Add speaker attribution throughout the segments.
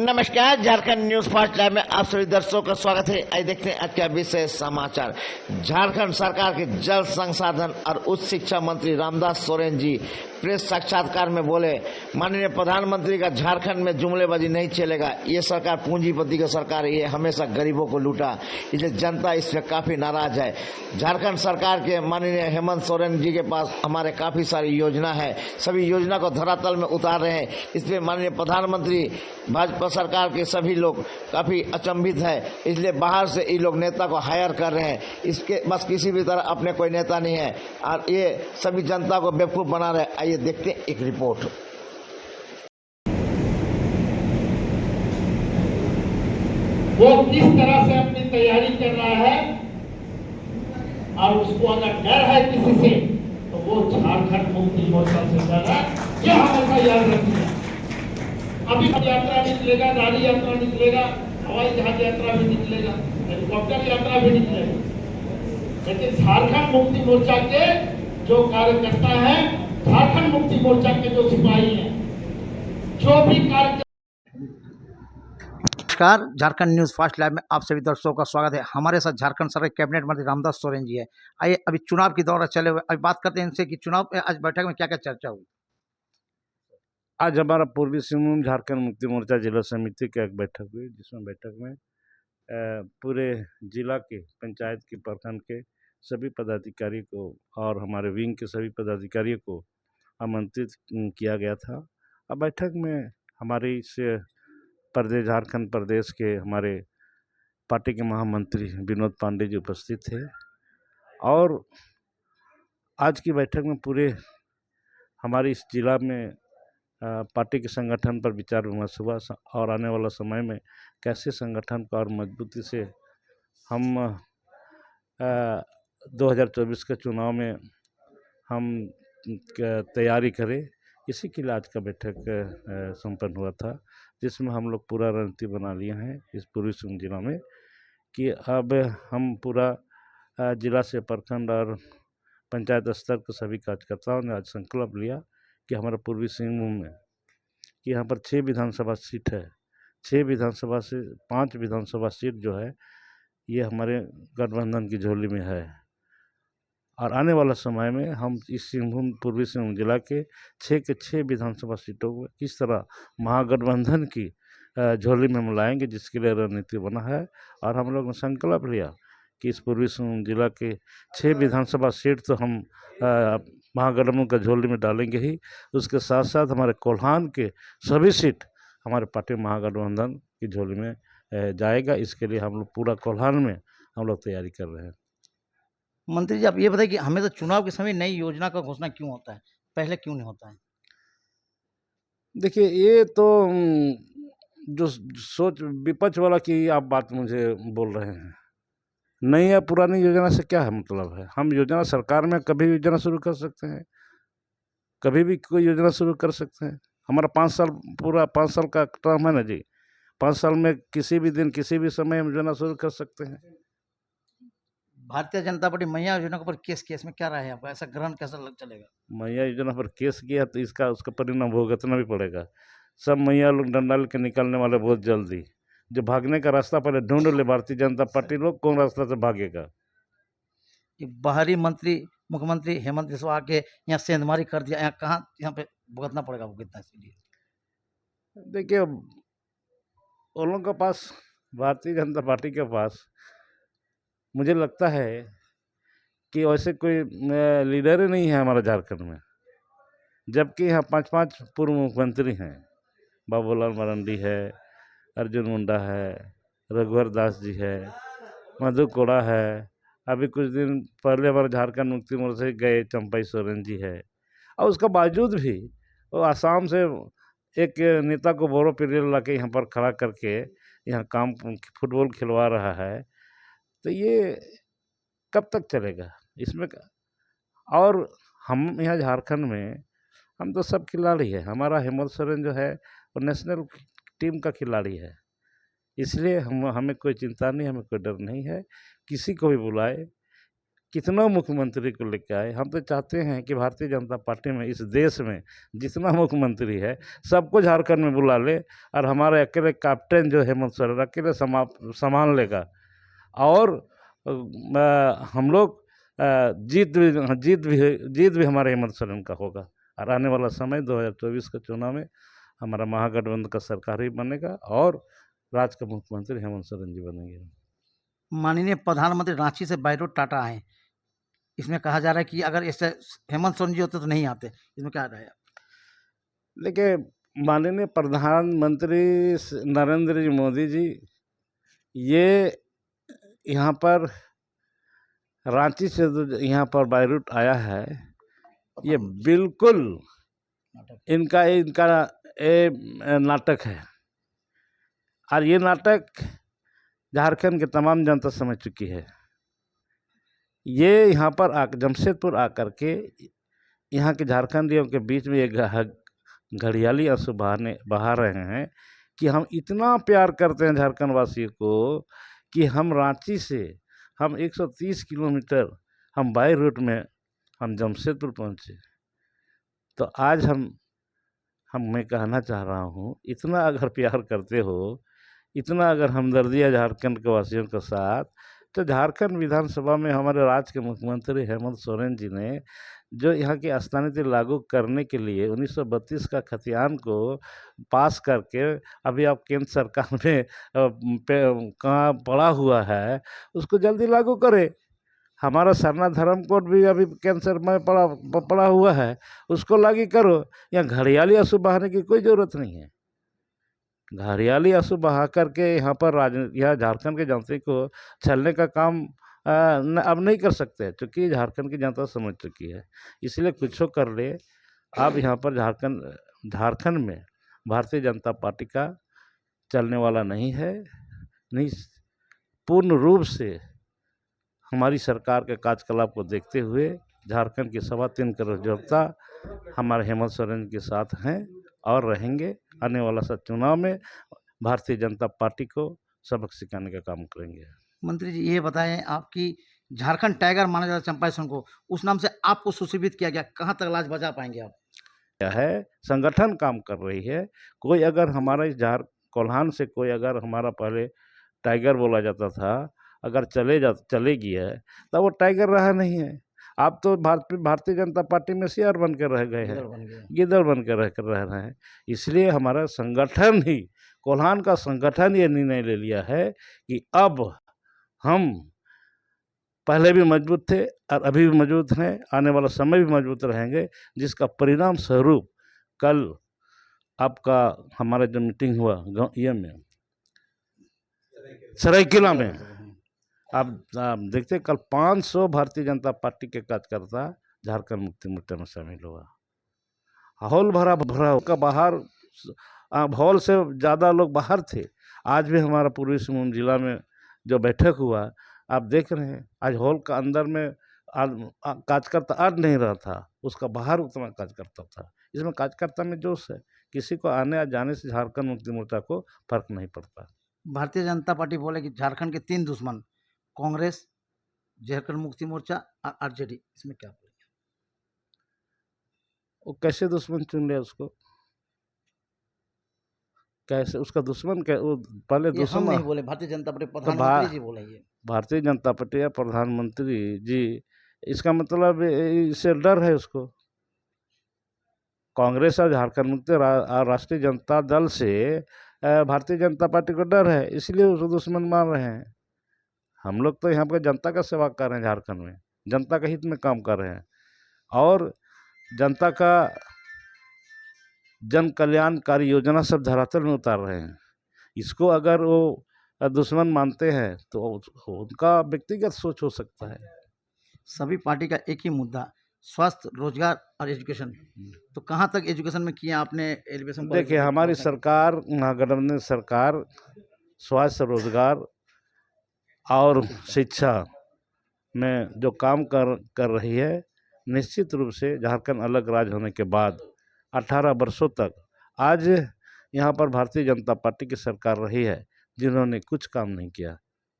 Speaker 1: नमस्कार, Jharkhand news fast live में आप सभी दर्शकों का स्वागत है। आइए देखते हैं आज का विशेष समाचार। झारखंड सरकार के जल संसाधन और उच्च शिक्षा मंत्री रामदास सोरेन जी प्रेस साक्षात्कार में बोले, माननीय प्रधानमंत्री का झारखंड में जुमलेबाजी नहीं चलेगा। ये सरकार पूंजीपति की सरकार है, ये हमेशा गरीबों को लूटा, इसलिए जनता इसमें काफी नाराज है। झारखंड सरकार के माननीय हेमंत सोरेन जी के पास हमारे काफी सारी योजना है, सभी योजना को धरातल में उतार रहे हैं। इसलिए माननीय प्रधानमंत्री भाजपा सरकार के सभी लोग काफी अचंभित है, इसलिए बाहर से ये लोग नेता को हायर कर रहे हैं। इसके बस किसी भी तरह अपने कोई नेता नहीं है और ये सभी जनता को बेवकूफ बना रहे हैं। आइए देखते हैं एक रिपोर्ट।
Speaker 2: वो किस तरह से अपनी तैयारी कर रहा है और उसको अगर डर है किसी से तो वो झारखंड मुक्ति मोर्चा से डर है। यह हमेशा याद रखिए। अभी यात्रा भी निकलेगा, गाड़ी यात्रा निकलेगा, हवाई जहाज यात्रा भी निकलेगा, हेलीकॉप्टर यात्रा भी निकलेगा, लेकिन झारखंड मुक्ति मोर्चा के जो कार्यकर्ता हैं, झारखंड मुक्ति मोर्चा के जो सिपाही हैं, जो भी कार्य।
Speaker 3: नमस्कार, झारखंड न्यूज फास्ट लाइव में आप सभी दर्शकों का स्वागत है। हमारे साथ झारखंड सरकार कैबिनेट मंत्री रामदास सोरेन जी है। आइए अभी चुनाव की दौर चले हुए, अभी बात करते हैं इनसे कि चुनाव में आज बैठक में क्या क्या चर्चा हुई।
Speaker 4: आज हमारा पूर्वी सिंहभूम झारखंड मुक्ति मोर्चा जिला समिति की एक बैठक हुई, जिसमें बैठक में पूरे जिला के पंचायत के प्रखंड के सभी पदाधिकारी को और हमारे विंग के सभी पदाधिकारियों को आमंत्रित किया गया था। अब बैठक में हमारे इस प्रदेश झारखंड प्रदेश के हमारे पार्टी के महामंत्री विनोद पांडे जी उपस्थित थे और आज की बैठक में पूरे हमारे इस जिला में पार्टी के संगठन पर विचार विमर्श हुआ और आने वाला समय में कैसे संगठन को और मजबूती से हम 2024 के चुनाव में हम तैयारी करें, इसी के लिए आज का बैठक संपन्न हुआ था, जिसमें हम लोग पूरा रणनीति बना लिया है इस पूर्वी सिंहभूम जिला में कि अब हम पूरा जिला से प्रखंड और पंचायत स्तर के सभी कार्यकर्ताओं ने आज संकल्प लिया कि हमारा पूर्वी सिंहभूम में कि यहाँ पर 6 विधानसभा सीट है, 6 विधानसभा से 5 विधानसभा सीट जो है ये हमारे गठबंधन की झोली में है और आने वाला समय में हम इस सिंहभूम पूर्वी सिंहभूम जिला के 6 के 6 विधानसभा सीटों को किस तरह महागठबंधन की झोली में मिलाएंगे, जिसके लिए रणनीति बना है। और हम लोग ने संकल्प लिया कि इस पूर्वी सिंहभूम जिला के 6 विधानसभा सीट तो हम महागठबंधन का झोली में डालेंगे ही, उसके साथ साथ हमारे कोल्हान के सभी सीट हमारे पार्टी महागठबंधन की झोली में जाएगा। इसके लिए हम लोग पूरा कोल्हान में हम लोग तैयारी कर रहे हैं।
Speaker 3: मंत्री जी, आप ये बताइए कि हमें तो चुनाव के समय नई योजना का घोषणा क्यों होता है, पहले क्यों नहीं होता है?
Speaker 4: देखिए, ये तो जो सोच विपक्ष वाला की आप बात मुझे बोल रहे हैं, नई या पुरानी योजना से क्या है मतलब है? हम योजना सरकार में कभी योजना शुरू कर सकते हैं, कभी भी कोई योजना शुरू कर सकते हैं। हमारा 5 साल पूरा 5 साल का टर्म है ना जी, 5 साल में किसी भी दिन किसी भी समय हम योजना शुरू कर सकते हैं।
Speaker 3: भारतीय जनता पार्टी मैया योजना पर केस में क्या रहा है आपका, ऐसा ग्रहण कैसा चलेगा?
Speaker 4: मैया योजना पर केस किया तो इसका उसका परिणाम भुगतना भी पड़ेगा। सब मैया लोग डंडा लेके निकलने वाले बहुत जल्दी, जो भागने का रास्ता पहले ढूंढ ले भारतीय जनता पार्टी लोग, कौन रास्ता से भागेगा।
Speaker 3: कि बाहरी मंत्री मुख्यमंत्री हेमंत बिस्वा आके यहाँ सेंधमारी कर दिया, यहाँ पे भुगतना पड़ेगा आपको कितना? इसलिए
Speaker 4: देखिए, उन लोगों के पास, भारतीय जनता पार्टी के पास मुझे लगता है कि वैसे कोई लीडर ही नहीं है हमारा झारखंड में, जबकि यहाँ 5 पूर्व मुख्यमंत्री हैं। बाबूलाल मरांडी है, अर्जुन मुंडा है, रघुवर दास जी है, मधु कोड़ा है, अभी कुछ दिन पहले हमारे झारखंड मुक्ति मोर्चा से गए चंपई सोरेन जी है। और उसका बावजूद भी वो आसाम से एक नेता को बोरो पीरियल ला के यहाँ पर खड़ा करके यहाँ काम फुटबॉल खिलवा रहा है, तो ये कब तक चलेगा इसमें? और हम यहाँ झारखंड में हम तो सब खिलाड़ी है, हमारा हेमंत सोरेन जो है वो नेशनल टीम का खिलाड़ी है, इसलिए हमें कोई चिंता नहीं, हमें कोई डर नहीं है। किसी को भी बुलाए, कितना मुख्यमंत्री को लेकर आए। हम तो चाहते हैं कि भारतीय जनता पार्टी में इस देश में जितना मुख्यमंत्री है सबको झारखंड में बुला ले और हमारे अकेले कैप्टन जो हेमंत सोरेन अकेले संभाल लेगा और हम लोग जीत भी हमारे हेमंत सोरेन का होगा। और आने वाला समय 2024 के चुनाव में हमारा महागठबंधन का सरकार ही बनेगा और राज्य का मुख्यमंत्री हेमंत सोरेन जी बनेंगे।
Speaker 3: माननीय प्रधानमंत्री रांची से बाय रोड टाटा आए, इसमें कहा जा रहा है कि अगर ऐसे हेमंत सोरेन जी होते तो नहीं आते, इसमें क्या राय है?
Speaker 4: देखिए, माननीय प्रधानमंत्री नरेंद्र जी मोदी जी ये यहाँ पर रांची से जो यहाँ पर बाय रूट आया है, ये बिल्कुल इनका नाटक है और ये नाटक झारखंड की तमाम जनता समझ चुकी है। ये यहाँ पर जमशेदपुर आकर के यहाँ के झारखंडियों के बीच में एक घड़ियाली आंसू बहा रहे हैं कि हम इतना प्यार करते हैं झारखंड वासियों को कि हम रांची से हम 130 किलोमीटर हम बाय रूट में हम जमशेदपुर पहुँचे। तो आज मैं कहना चाह रहा हूँ, इतना अगर प्यार करते हो, इतना अगर हमदर्दी है झारखंड के वासियों के साथ, तो झारखंड विधानसभा में हमारे राज्य के मुख्यमंत्री हेमंत सोरेन जी ने जो यहाँ की स्थानीय लागू करने के लिए 1932 का खतियान को पास करके अभी आप केंद्र सरकार में कहाँ पड़ा हुआ है, उसको जल्दी लागू करे। हमारा सरना धर्म कोड भी अभी कैंसर में पड़ा हुआ है, उसको लागू करो। यहाँ घड़ियाली आंसू बहाने की कोई ज़रूरत नहीं है। घड़ियाली आंसू बहा करके यहाँ पर यहाँ झारखंड के जनता को छलने का काम अब नहीं कर सकते, क्योंकि झारखंड की जनता समझ चुकी है। इसलिए कुछ कर ले। अब यहाँ पर झारखंड में भारतीय जनता पार्टी का चलने वाला नहीं है। नहीं, पूर्ण रूप से हमारी सरकार के कार्यकलाप को देखते हुए झारखंड की 3.25 करोड़ जनता हमारे हेमंत सोरेन के साथ हैं और रहेंगे। आने वाला सब चुनाव में भारतीय जनता पार्टी को सबक सिखाने का काम करेंगे।
Speaker 3: मंत्री जी ये बताएं, आपकी झारखंड टाइगर माना जाता चंपा सोरेन को, उस नाम से आपको सुशोभित किया गया, कहाँ तक लाज बचा पाएंगे आप?
Speaker 4: क्या है, संगठन काम कर रही है। कोई अगर हमारा इस कोल्हान से कोई अगर हमारा पहले टाइगर बोला जाता था, अगर चलेगी है तो वो टाइगर रहा नहीं है। आप तो भारतीय जनता पार्टी में शेयर बन के रह गए हैं, गिदड़ बन के रह रहे हैं। इसलिए हमारा संगठन ही, कोल्हान का संगठन ये निर्णय ले लिया है कि अब हम पहले भी मजबूत थे और अभी भी मजबूत हैं, आने वाला समय भी मजबूत रहेंगे, जिसका परिणाम स्वरूप कल आपका हमारा जो मीटिंग हुआ ये में सरायकेला में, आप देखते कल 500 भारतीय जनता पार्टी के कार्यकर्ता झारखंड मुक्ति मोर्चा में शामिल हुआ। हॉल भरा का बाहर, हॉल से ज़्यादा लोग बाहर थे। आज भी हमारा पूर्वी सिंहभूम जिला में जो बैठक हुआ, आप देख रहे हैं, आज हॉल का अंदर में कार्यकर्ता आज नहीं रहा था, उसका बाहर उतना कार्यकर्ता था। इसमें कार्यकर्ता में जोश है, किसी को आने जाने से झारखंड मुक्ति मोर्चा को फर्क नहीं पड़ता।
Speaker 3: भारतीय जनता पार्टी बोले कि झारखंड के 3 दुश्मन, कांग्रेस, झारखंड मुक्ति मोर्चा और आरजेडी, इसमें क्या बोलेंगे?
Speaker 4: वो कैसे दुश्मन चुन लिया उसको? कैसे उसका दुश्मन? क्या वो पहले दुश्मन
Speaker 3: हम नहीं बोले, भारतीय जनता पार्टी प्रधानमंत्री जी बोले। ये
Speaker 4: भारतीय जनता पार्टी या प्रधानमंत्री जी, इसका मतलब इससे डर है उसको। कांग्रेस और झारखंड मुक्ति राष्ट्रीय जनता दल से भारतीय जनता पार्टी को डर है, इसलिए उसको दुश्मन मान रहे हैं। हम लोग तो यहाँ पर जनता का सेवा कर रहे हैं, झारखंड में जनता के हित में काम कर रहे हैं और जनता का जन कल्याणकारी योजना सब धरातल में उतार रहे हैं। इसको अगर वो दुश्मन मानते हैं तो उनका व्यक्तिगत सोच हो सकता है।
Speaker 3: सभी पार्टी का एक ही मुद्दा, स्वास्थ्य, रोजगार और एजुकेशन। तो कहाँ तक एजुकेशन में किया आपने एलिवेशन?
Speaker 4: देखिए, हमारी सरकार, महागठबंधन सरकार स्वास्थ्य, रोजगार और शिक्षा में जो काम कर रही है, निश्चित रूप से झारखंड अलग राज्य होने के बाद 18 वर्षों तक आज यहाँ पर भारतीय जनता पार्टी की सरकार रही है, जिन्होंने कुछ काम नहीं किया।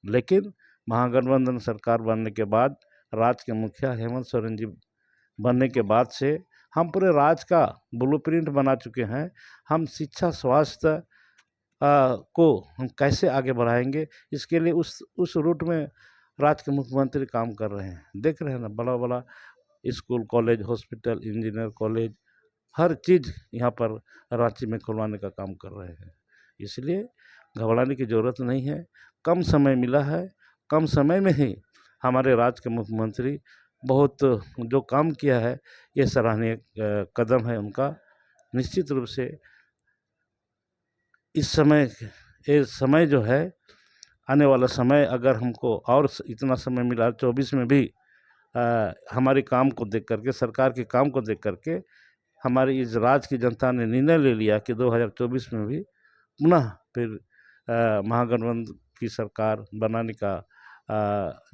Speaker 4: लेकिन महागठबंधन सरकार बनने के बाद राज्य के मुखिया हेमंत सोरेन जी बनने के बाद से हम पूरे राज्य का ब्लूप्रिंट बना चुके हैं। हम शिक्षा स्वास्थ्य को हम कैसे आगे बढ़ाएंगे, इसके लिए उस रूट में राज्य के मुख्यमंत्री काम कर रहे हैं। देख रहे हैं ना, बड़ा बड़ा school college hospital engineer college हर चीज़ यहाँ पर रांची में खुलवाने का काम कर रहे हैं। इसलिए घबराने की ज़रूरत नहीं है। कम समय मिला है, कम समय में ही हमारे राज्य के मुख्यमंत्री बहुत जो काम किया है, ये सराहनीय कदम है उनका। निश्चित रूप से इस समय ये समय जो है, आने वाला समय अगर हमको और इतना समय मिला 24 में भी हमारे काम को देख करके, सरकार के काम को देख करके हमारी इस राज्य की जनता ने निर्णय ले लिया कि 2024 में भी पुनः फिर महागठबंधन की सरकार बनाने का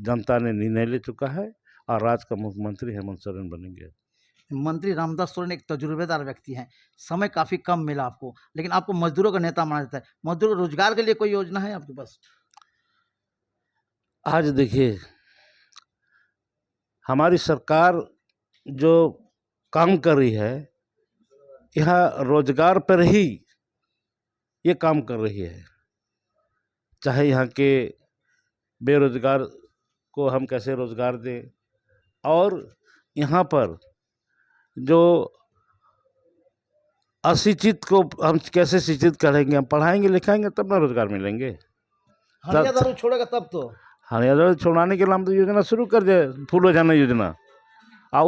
Speaker 4: जनता ने निर्णय ले चुका है और राज्य का मुख्यमंत्री हेमंत सोरेन बनेंगे।
Speaker 3: मंत्री रामदास सोरेन एक तजुर्बेदार व्यक्ति हैं, समय काफ़ी कम मिला आपको, लेकिन आपको मजदूरों का नेता माना जाता है। मजदूरों को रोजगार के लिए कोई योजना है आपके पास?
Speaker 4: आज देखिए, हमारी सरकार जो काम कर रही है, यह रोजगार पर ही ये काम कर रही है। चाहे यहाँ के बेरोजगार को हम कैसे रोजगार दें, और यहाँ पर जो अशिक्षित को हम कैसे शिक्षित करेंगे। हम पढ़ाएंगे लिखाएंगे तब ना रोजगार मिलेंगे।
Speaker 3: हरिया दारू छोड़ेगा तब तो।
Speaker 4: हरिया दारू छोड़ाने के लिए हम तो योजना शुरू कर दे, फूल हो जाना योजना। और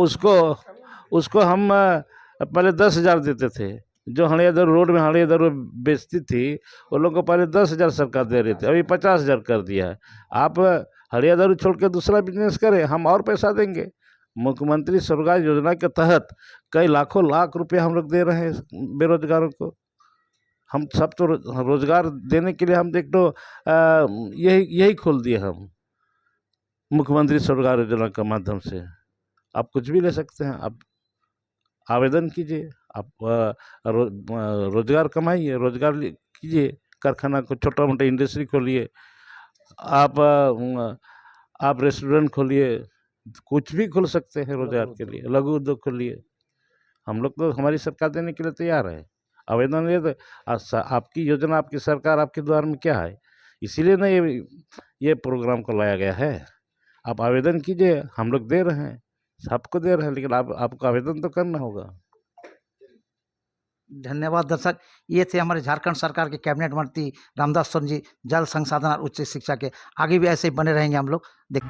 Speaker 4: उसको हम पहले 10,000 देते थे। जो हरिया दारू रोड में हरिया दारू बेचती थी, वो लोग को पहले 10,000 सरकार दे रही थी, अभी 50,000 कर दिया है। आप हरिया दारू छोड़ के दूसरा बिजनेस करें, हम और पैसा देंगे। मुख्यमंत्री स्वरोजगार योजना के तहत कई लाखों लाख रुपए हम लोग दे रहे हैं बेरोजगारों को। हम सब तो रोजगार देने के लिए हम देख तो यही खोल दिए हम मुख्यमंत्री स्वरोजगार योजना के माध्यम से। आप कुछ भी ले सकते हैं, आप आवेदन कीजिए, आप रोजगार कमाइए, रोजगार कीजिए, कारखाना को छोटा मोटा इंडस्ट्री खोलिए, आप रेस्टोरेंट खोलिए, कुछ भी खोल सकते हैं रोजगार के लिए, लघु उद्योग खोलिए। हम लोग तो हमारी सरकार देने के लिए तैयार है। आवेदन ले तो आपकी योजना, आपकी सरकार आपके द्वार में क्या है, इसीलिए ना ये प्रोग्राम को लाया गया है। आप आवेदन कीजिए, हम लोग दे रहे हैं, सबको दे रहे हैं, लेकिन आपको आवेदन तो करना होगा।
Speaker 3: धन्यवाद दर्शक, ये थे हमारे झारखंड सरकार के कैबिनेट मंत्री रामदास सोरेन जी, जल संसाधन और उच्च शिक्षा के। आगे भी ऐसे ही बने रहेंगे हम लोग। देख